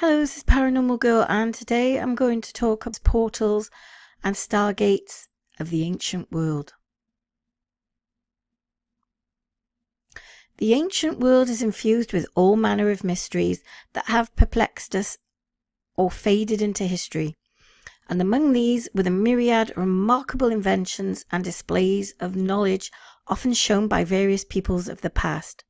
Hello, this is Paranormal Girl, and today I'm going to talk about portals and stargates of the ancient world. The ancient world is infused with all manner of mysteries that have perplexed us or faded into history, and among these were the myriad remarkable inventions and displays of knowledge often shown by various peoples of the past,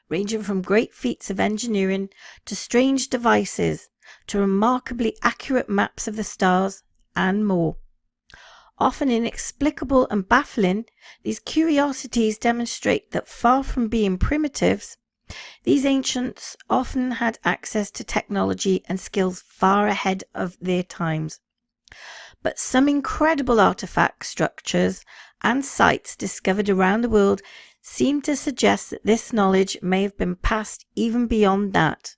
ranging from great feats of engineering to strange devices to remarkably accurate maps of the stars and more. Often inexplicable and baffling, these curiosities demonstrate that far from being primitives, these ancients often had access to technology and skills far ahead of their times. But some incredible artifact structures and sites discovered around the world seem to suggest that this knowledge may have been passed even beyond that,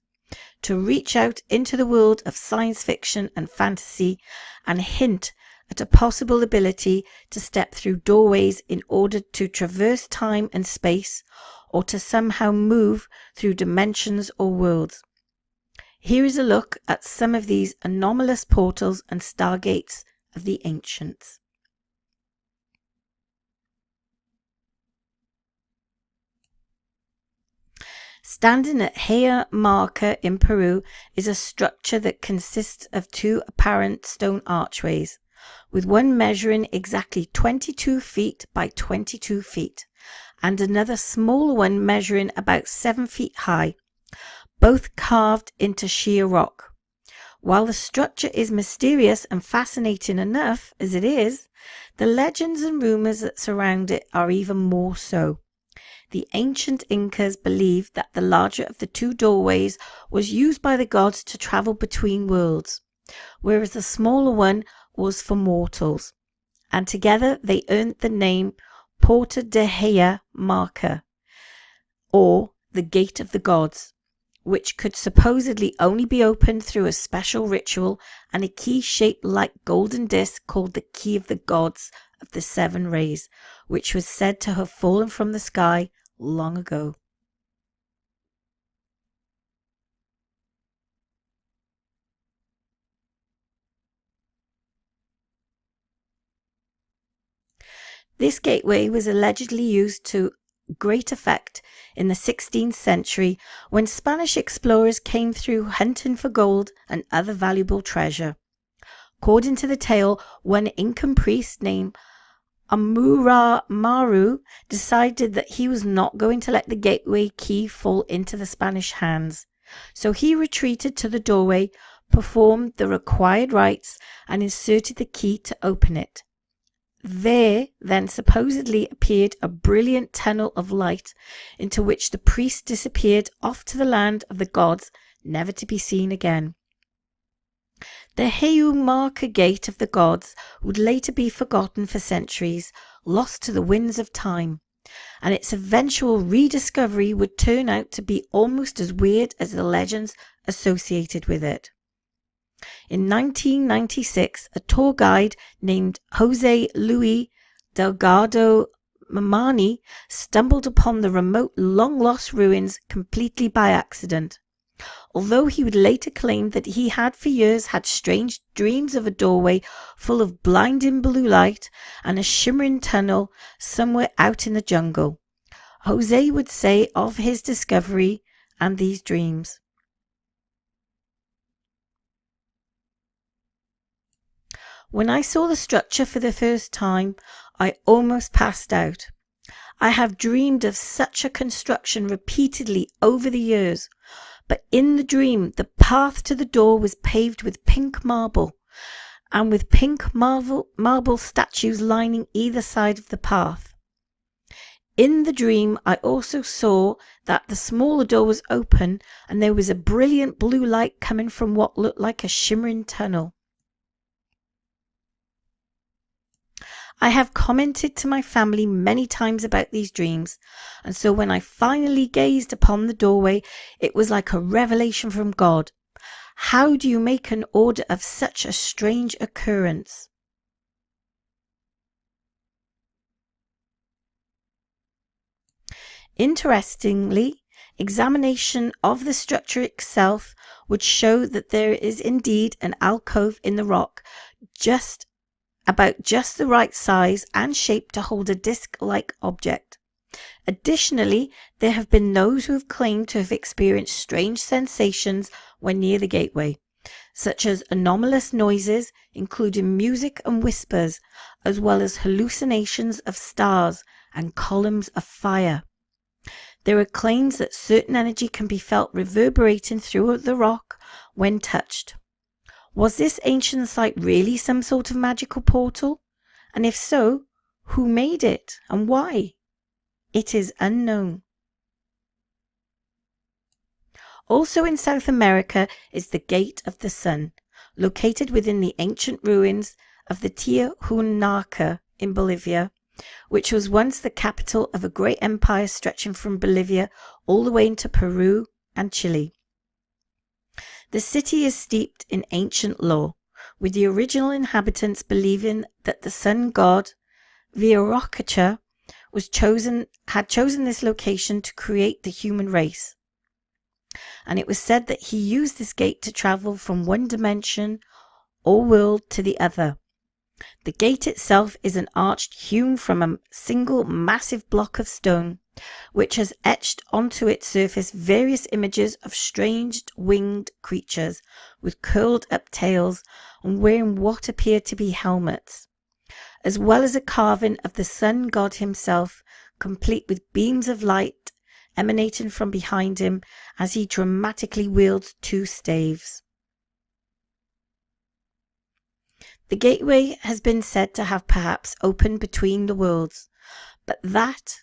to reach out into the world of science fiction and fantasy and hint at a possible ability to step through doorways in order to traverse time and space, or to somehow move through dimensions or worlds. Here is a look at some of these anomalous portals and stargates of the ancients. Standing at Haya Marca in Peru is a structure that consists of two apparent stone archways, with one measuring exactly 22 feet by 22 feet, and another smaller one measuring about 7 feet high, both carved into sheer rock. While the structure is mysterious and fascinating enough as it is, the legends and rumors that surround it are even more so. The ancient Incas believed that the larger of the two doorways was used by the gods to travel between worlds, whereas the smaller one was for mortals, and together they earned the name Porta de Haya Marca, or the Gate of the Gods, which could supposedly only be opened through a special ritual and a key shaped like golden disc called the Key of the Gods of the Seven Rays, which was said to have fallen from the sky long ago. This gateway was allegedly used to great effect in the 16th century when Spanish explorers came through hunting for gold and other valuable treasure. According to the tale, one Incan priest named Amura Maru decided that he was not going to let the gateway key fall into the Spanish hands. So he retreated to the doorway, performed the required rites, and inserted the key to open it. There then supposedly appeared a brilliant tunnel of light into which the priest disappeared off to the land of the gods, never to be seen again. The Heumarca Gate of the Gods would later be forgotten for centuries, lost to the winds of time, and its eventual rediscovery would turn out to be almost as weird as the legends associated with it. In 1996, a tour guide named Jose Luis Delgado Mamani stumbled upon the remote, long-lost ruins completely by accident. Although he would later claim that he had for years had strange dreams of a doorway full of blinding blue light and a shimmering tunnel somewhere out in the jungle, Jose would say of his discovery and these dreams. When I saw the structure for the first time, I almost passed out. I have dreamed of such a construction repeatedly over the years, but in the dream the path to the door was paved with pink marble, and with pink marble statues lining either side of the path. In the dream I also saw that the smaller door was open and there was a brilliant blue light coming from what looked like a shimmering tunnel. I have commented to my family many times about these dreams, and so when I finally gazed upon the doorway, it was like a revelation from God. How do you make an order of such a strange occurrence? Interestingly, examination of the structure itself would show that there is indeed an alcove in the rock just the right size and shape to hold a disc-like object. Additionally, there have been those who have claimed to have experienced strange sensations when near the gateway, such as anomalous noises, including music and whispers, as well as hallucinations of stars and columns of fire. There are claims that certain energy can be felt reverberating through the rock when touched. Was this ancient site really some sort of magical portal? And if so, who made it and why? It is unknown. Also in South America is the Gate of the Sun, located within the ancient ruins of the Tiahuanaca in Bolivia, which was once the capital of a great empire stretching from Bolivia all the way into Peru and Chile. The city is steeped in ancient lore, with the original inhabitants believing that the sun god Viracocha had chosen this location to create the human race. And it was said that he used this gate to travel from one dimension or world to the other. The gate itself is an arch hewn from a single massive block of stone, which has etched onto its surface various images of strange winged creatures with curled up tails and wearing what appear to be helmets, as well as a carving of the sun god himself, complete with beams of light emanating from behind him as he dramatically wields two staves. The gateway has been said to have perhaps opened between the worlds, but that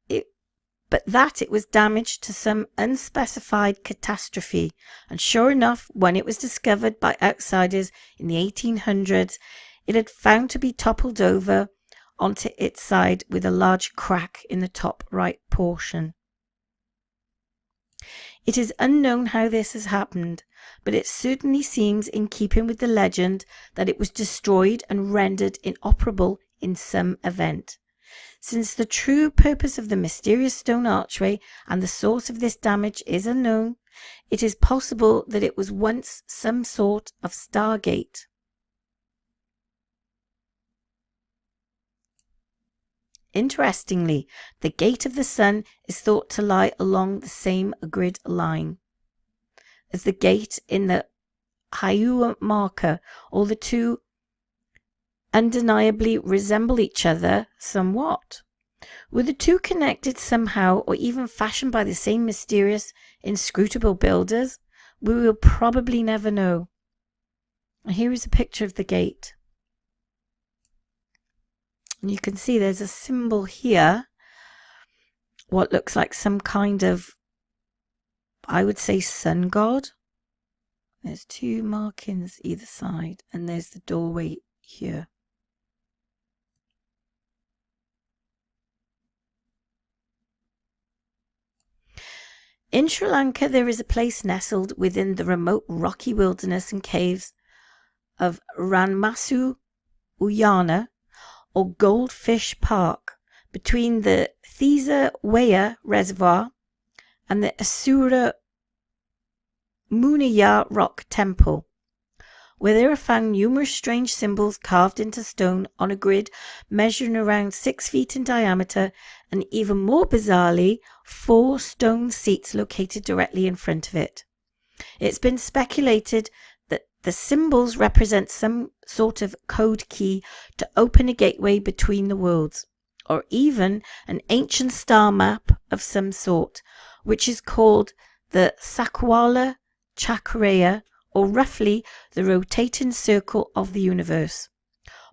it was damaged to some unspecified catastrophe, and sure enough, when it was discovered by outsiders in the 1800s, it had found to be toppled over onto its side with a large crack in the top right portion. It is unknown how this has happened, but it certainly seems in keeping with the legend that it was destroyed and rendered inoperable in some event. Since the true purpose of the mysterious stone archway and the source of this damage is unknown, it is possible that it was once some sort of Stargate. Interestingly, the Gate of the Sun is thought to lie along the same grid line as the gate in the Hyuamaka, or the two undeniably resemble each other somewhat. Were the two connected somehow, or even fashioned by the same mysterious, inscrutable builders? We will probably never know. Here is a picture of the gate. And you can see there's a symbol here, what looks like some kind of, I would say, sun god. There's two markings either side, and there's the doorway here. In Sri Lanka, there is a place nestled within the remote rocky wilderness and caves of Ranmasu Uyana, or Goldfish Park, between the Thesa Waya Reservoir and the Asura Munaya Rock Temple, where there are found numerous strange symbols carved into stone on a grid measuring around 6 feet in diameter, and even more bizarrely, 4 stone seats located directly in front of it. It's been speculated that the symbols represent some sort of code key to open a gateway between the worlds, or even an ancient star map of some sort, which is called the Sakwala Chakraya, or roughly the rotating circle of the universe,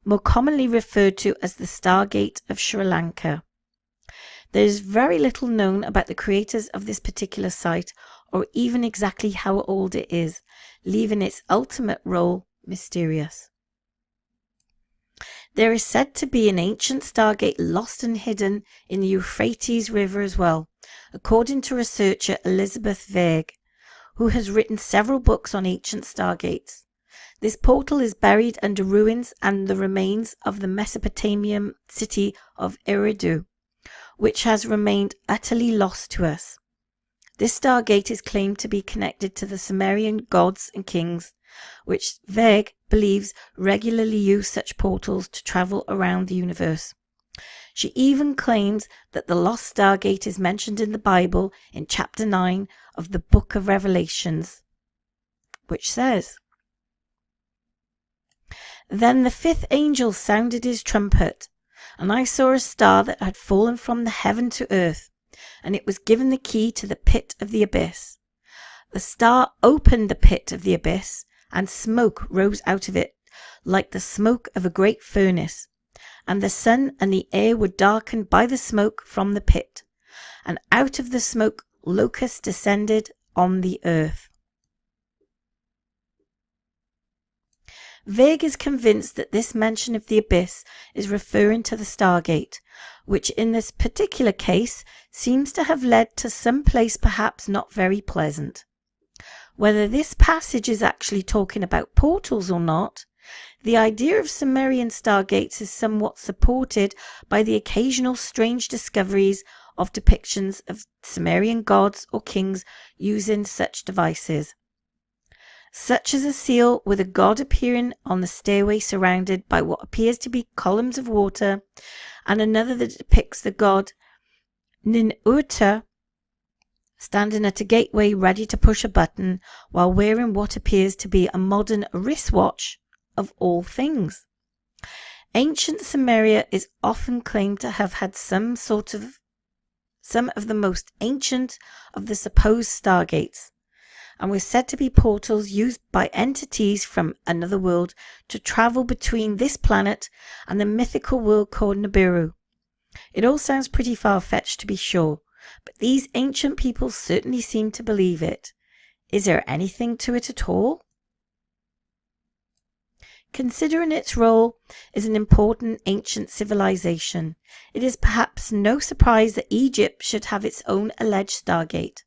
more commonly referred to as the Stargate of Sri Lanka. There is very little known about the creators of this particular site, or even exactly how old it is, leaving its ultimate role mysterious. There is said to be an ancient Stargate lost and hidden in the Euphrates River as well, according to researcher Elizabeth Vague, who has written several books on ancient Stargates. This portal is buried under ruins and the remains of the Mesopotamian city of Eridu, which has remained utterly lost to us. This Stargate is claimed to be connected to the Sumerian gods and kings, which Veg believes regularly use such portals to travel around the universe. She even claims that the Lost Stargate is mentioned in the Bible in chapter 9 of the Book of Revelations, which says, "Then the fifth angel sounded his trumpet, and I saw a star that had fallen from the heaven to earth, and it was given the key to the pit of the abyss. The star opened the pit of the abyss, and smoke rose out of it, like the smoke of a great furnace. And the sun and the air were darkened by the smoke from the pit, and out of the smoke locusts descended on the earth." Veg is convinced that this mention of the abyss is referring to the Stargate, which in this particular case seems to have led to some place perhaps not very pleasant. Whether this passage is actually talking about portals or not, the idea of Sumerian Stargates is somewhat supported by the occasional strange discoveries of depictions of Sumerian gods or kings using such devices, such as a seal with a god appearing on the stairway surrounded by what appears to be columns of water, and another that depicts the god Ninurta standing at a gateway ready to push a button while wearing what appears to be a modern wristwatch of all things. Ancient Sumeria is often claimed to have had some of the most ancient of the supposed Stargates, and were said to be portals used by entities from another world to travel between this planet and the mythical world called Nibiru. It all sounds pretty far-fetched, to be sure, but these ancient people certainly seem to believe it. Is there anything to it at all? Considering its role as an important ancient civilization, it is perhaps no surprise that Egypt should have its own alleged Stargate.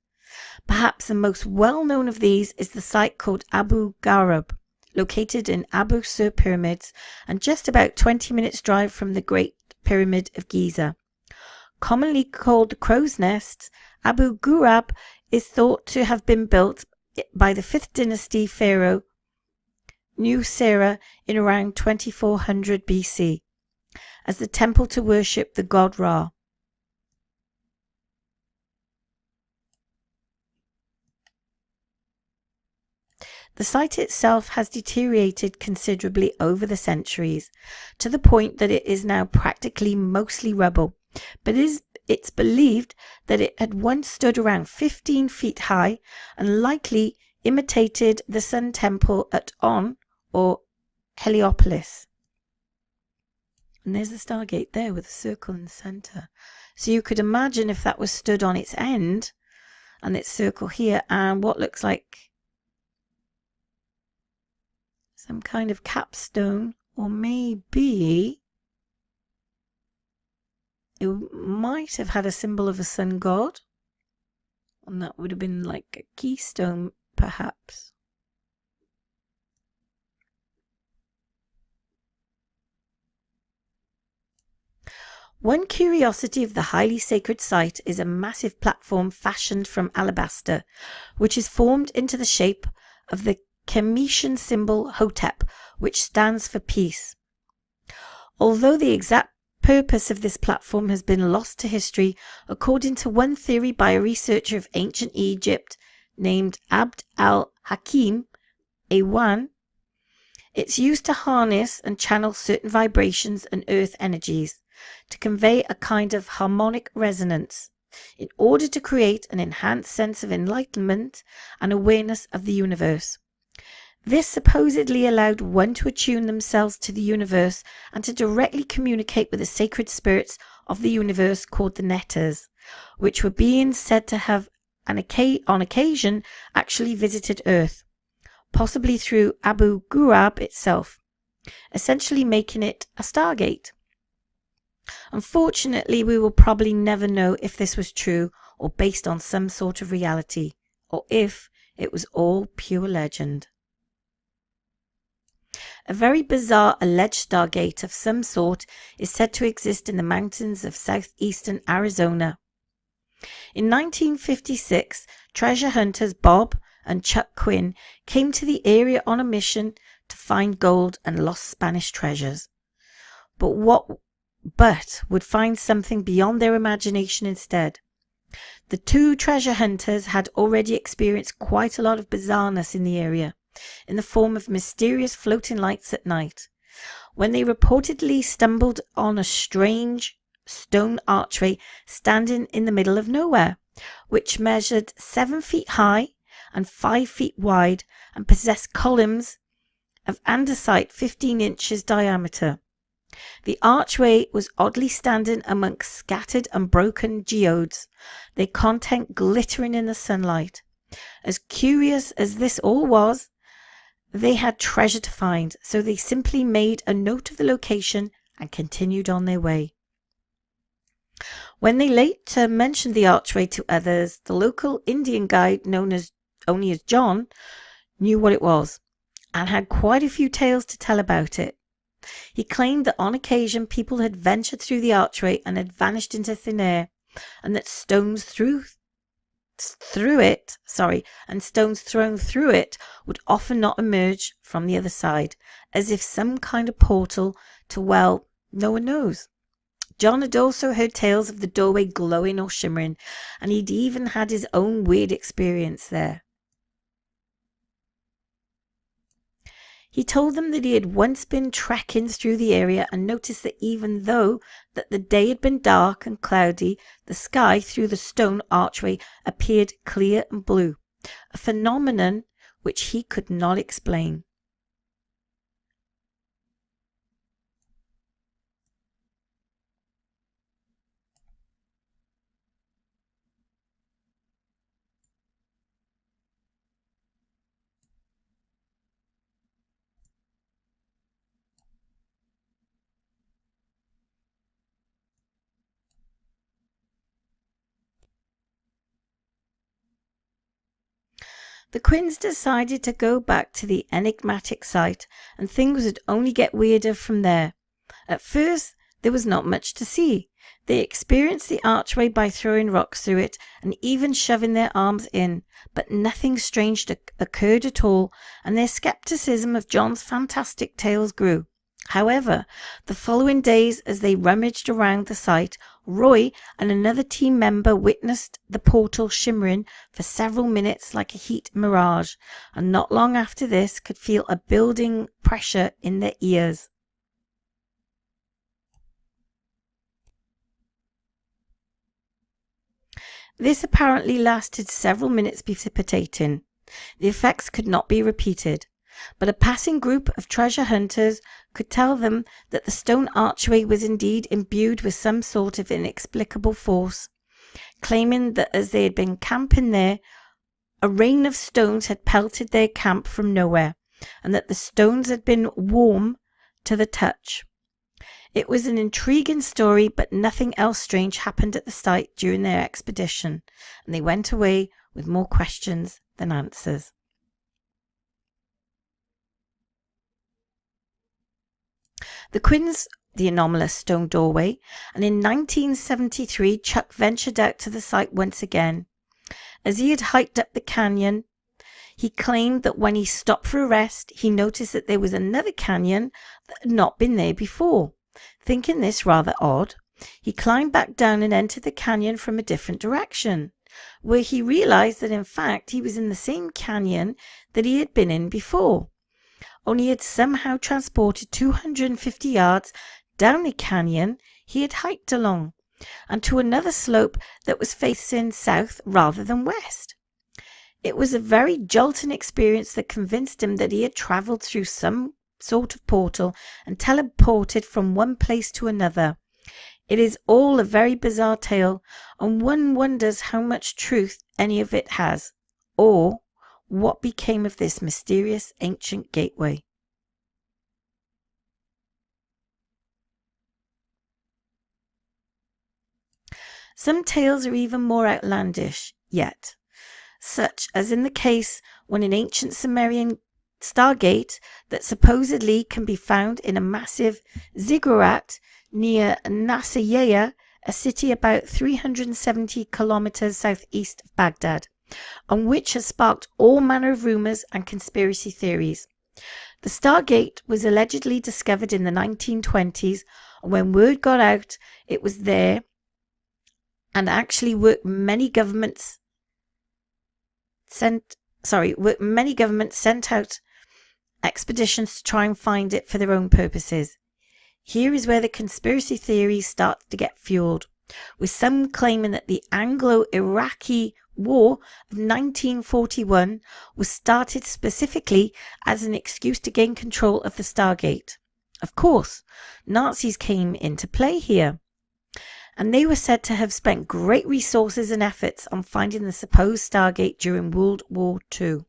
Perhaps the most well-known of these is the site called Abu Gharib, located in Abu Sur Pyramids and just about 20 minutes' drive from the Great Pyramid of Giza. Commonly called the Crow's Nest, Abu Ghurab is thought to have been built by the 5th dynasty pharaoh New-Sera in around 2400 BC as the temple to worship the god Ra. The site itself has deteriorated considerably over the centuries, to the point that it is now practically mostly rubble, but it's believed that it had once stood around 15 feet high and likely imitated the Sun Temple at On or Heliopolis. And there's the Stargate there with a circle in the center. So you could imagine if that was stood on its end and its circle here and what looks like some kind of capstone, or maybe it might have had a symbol of a sun god, and that would have been like a keystone perhaps. One curiosity of the highly sacred site is a massive platform fashioned from alabaster, which is formed into the shape of the Chemetian symbol Hotep, which stands for peace. Although the exact purpose of this platform has been lost to history, according to one theory by a researcher of ancient Egypt named Abd al-Hakim Awan, it's used to harness and channel certain vibrations and earth energies to convey a kind of harmonic resonance in order to create an enhanced sense of enlightenment and awareness of the universe. This supposedly allowed one to attune themselves to the universe and to directly communicate with the sacred spirits of the universe called the Netters, which were being said to have on occasion actually visited Earth, possibly through Abu Ghurab itself, essentially making it a Stargate. Unfortunately, we will probably never know if this was true or based on some sort of reality, or if it was all pure legend. A very bizarre alleged Stargate of some sort is said to exist in the mountains of southeastern Arizona. In 1956, treasure hunters Bob and Chuck Quinn came to the area on a mission to find gold and lost Spanish treasures. But would find something beyond their imagination instead. The two treasure hunters had already experienced quite a lot of bizarreness in the area, in the form of mysterious floating lights at night, when they reportedly stumbled on a strange stone archway standing in the middle of nowhere, which measured 7 feet high and 5 feet wide and possessed columns of andesite 15 inches diameter. The archway was oddly standing amongst scattered and broken geodes, their content glittering in the sunlight. As curious as this all was, they had treasure to find, so they simply made a note of the location and continued on their way. When they later mentioned the archway to others, the local Indian guide, known only as John, knew what it was and had quite a few tales to tell about it. He claimed that on occasion people had ventured through the archway and had vanished into thin air, and that stones thrown through it would often not emerge from the other side, as if some kind of portal to, well, no one knows. John had also heard tales of the doorway glowing or shimmering, and he'd even had his own weird experience there. He told them that he had once been trekking through the area and noticed that even though that the day had been dark and cloudy, the sky through the stone archway appeared clear and blue, a phenomenon which he could not explain. The Quinns decided to go back to the enigmatic site, and things would only get weirder from there. At first, there was not much to see. They experienced the archway by throwing rocks through it and even shoving their arms in, but nothing strange occurred at all, and their skepticism of John's fantastic tales grew. However, the following days, as they rummaged around the site, Roy and another team member witnessed the portal shimmering for several minutes like a heat mirage, and not long after this could feel a building pressure in their ears. This apparently lasted several minutes, precipitating. The effects could not be repeated, but a passing group of treasure hunters could tell them that the stone archway was indeed imbued with some sort of inexplicable force, claiming that as they had been camping there, a rain of stones had pelted their camp from nowhere, and that the stones had been warm to the touch. It was an intriguing story, but nothing else strange happened at the site during their expedition, and they went away with more questions than answers. The Quinns, the anomalous stone doorway, and in 1973 Chuck ventured out to the site once again. As he had hiked up the canyon, he claimed that when he stopped for a rest, he noticed that there was another canyon that had not been there before. Thinking this rather odd, he climbed back down and entered the canyon from a different direction, where he realized that in fact he was in the same canyon that he had been in before, only he had somehow transported 250 yards down the canyon he had hiked along, and to another slope that was facing south rather than west. It was a very jolting experience that convinced him that he had travelled through some sort of portal and teleported from one place to another. It is all a very bizarre tale, and one wonders how much truth any of it has, or what became of this mysterious ancient gateway. Some tales are even more outlandish yet, such as in the case when an ancient Sumerian Stargate that supposedly can be found in a massive ziggurat near Nasayaya a city about 370 kilometers southeast of Baghdad, and which has sparked all manner of rumors and conspiracy theories. The Stargate was allegedly discovered in the 1920s, and when word got out it was there, and actually many governments sent out expeditions to try and find it for their own purposes. Here is where the conspiracy theories start to get fueled, with some claiming that the Anglo-Iraqi War of 1941 was started specifically as an excuse to gain control of the Stargate. Of course, Nazis came into play here, and they were said to have spent great resources and efforts on finding the supposed Stargate during World War II.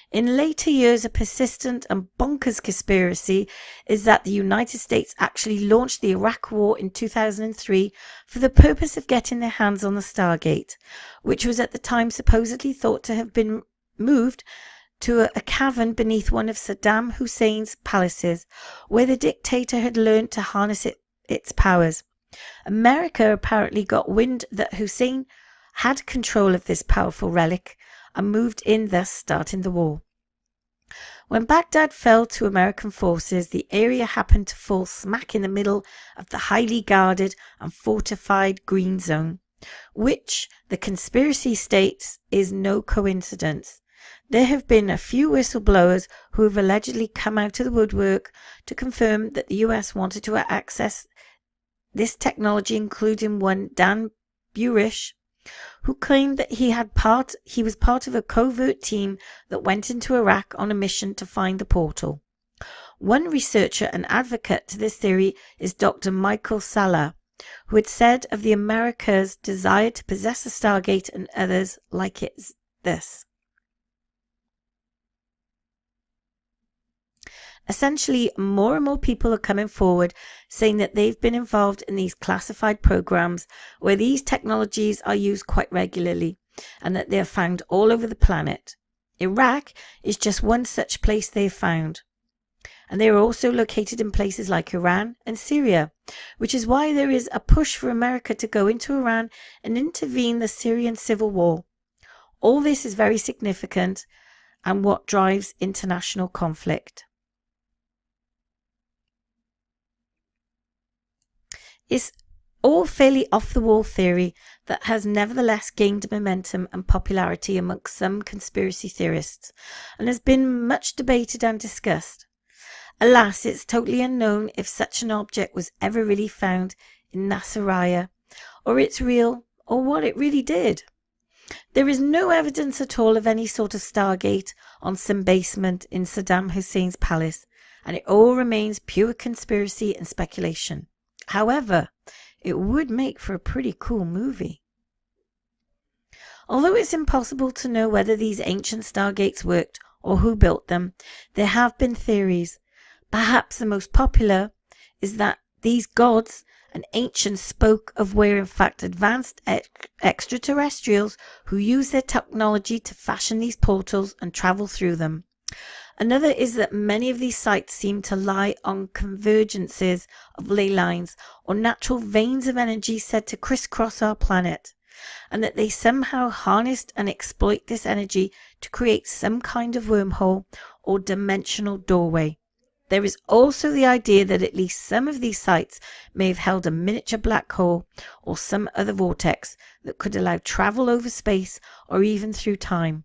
In later years, a persistent and bonkers conspiracy is that the United States actually launched the Iraq War in 2003 for the purpose of getting their hands on the Stargate, which was at the time supposedly thought to have been moved to a cavern beneath one of Saddam Hussein's palaces, where the dictator had learned to harness its powers. America apparently got wind that Hussein had control of this powerful relic and moved in, thus starting the war. When Baghdad fell to American forces, the area happened to fall smack in the middle of the highly guarded and fortified Green Zone, which the conspiracy states is no coincidence. There have been a few whistleblowers who have allegedly come out of the woodwork to confirm that the US wanted to access this technology, including one Dan Burish, who claimed that he was part of a covert team that went into Iraq on a mission to find the portal. One researcher and advocate to this theory is Dr. Michael Salah, who had said of the Americas' desire to possess a Stargate and others like this. Essentially, more and more people are coming forward saying that they've been involved in these classified programs where these technologies are used quite regularly, and that they are found all over the planet. Iraq is just one such place they have found. And they are also located in places like Iran and Syria, which is why there is a push for America to go into Iran and intervene the Syrian civil war. All this is very significant and what drives international conflict. It's all fairly off-the-wall theory that has nevertheless gained momentum and popularity amongst some conspiracy theorists, and has been much debated and discussed. Alas, it's totally unknown if such an object was ever really found in Nasiriyah, or it's real, or what it really did. There is no evidence at all of any sort of Stargate on some basement in Saddam Hussein's palace, and it all remains pure conspiracy and speculation. However, it would make for a pretty cool movie. Although it's impossible to know whether these ancient Stargates worked or who built them, there have been theories. Perhaps the most popular is that these gods and ancients spoke of were in fact advanced extraterrestrials who use their technology to fashion these portals and travel through them. Another is that many of these sites seem to lie on convergences of ley lines or natural veins of energy said to crisscross our planet, and that they somehow harnessed and exploit this energy to create some kind of wormhole or dimensional doorway. There is also the idea that at least some of these sites may have held a miniature black hole or some other vortex that could allow travel over space or even through time.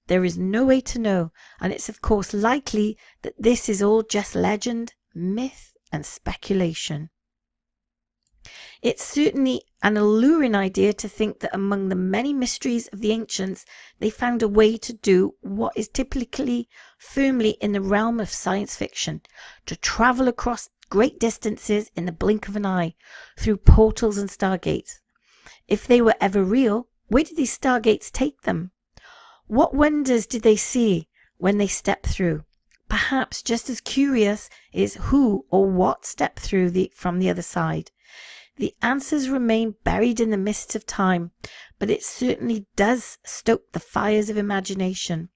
There is no way to know, and it's of course likely that this is all just legend, myth, and speculation. It's certainly an alluring idea to think that among the many mysteries of the ancients, they found a way to do what is typically firmly in the realm of science fiction, to travel across great distances in the blink of an eye, through portals and stargates. If they were ever real, where did these stargates take them? What wonders did they see when they stepped through? Perhaps just as curious is who or what stepped through from the other side. The answers remain buried in the mists of time, but it certainly does stoke the fires of imagination.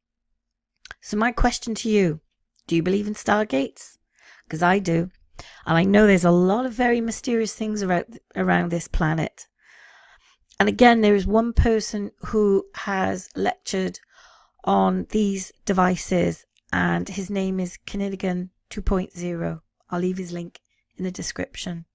So my question to you, do you believe in stargates? Because I do. And I know there's a lot of very mysterious things around this planet. And again, there is one person who has lectured on these devices, and his name is Kinninigan 2.0. I'll leave his link in the description.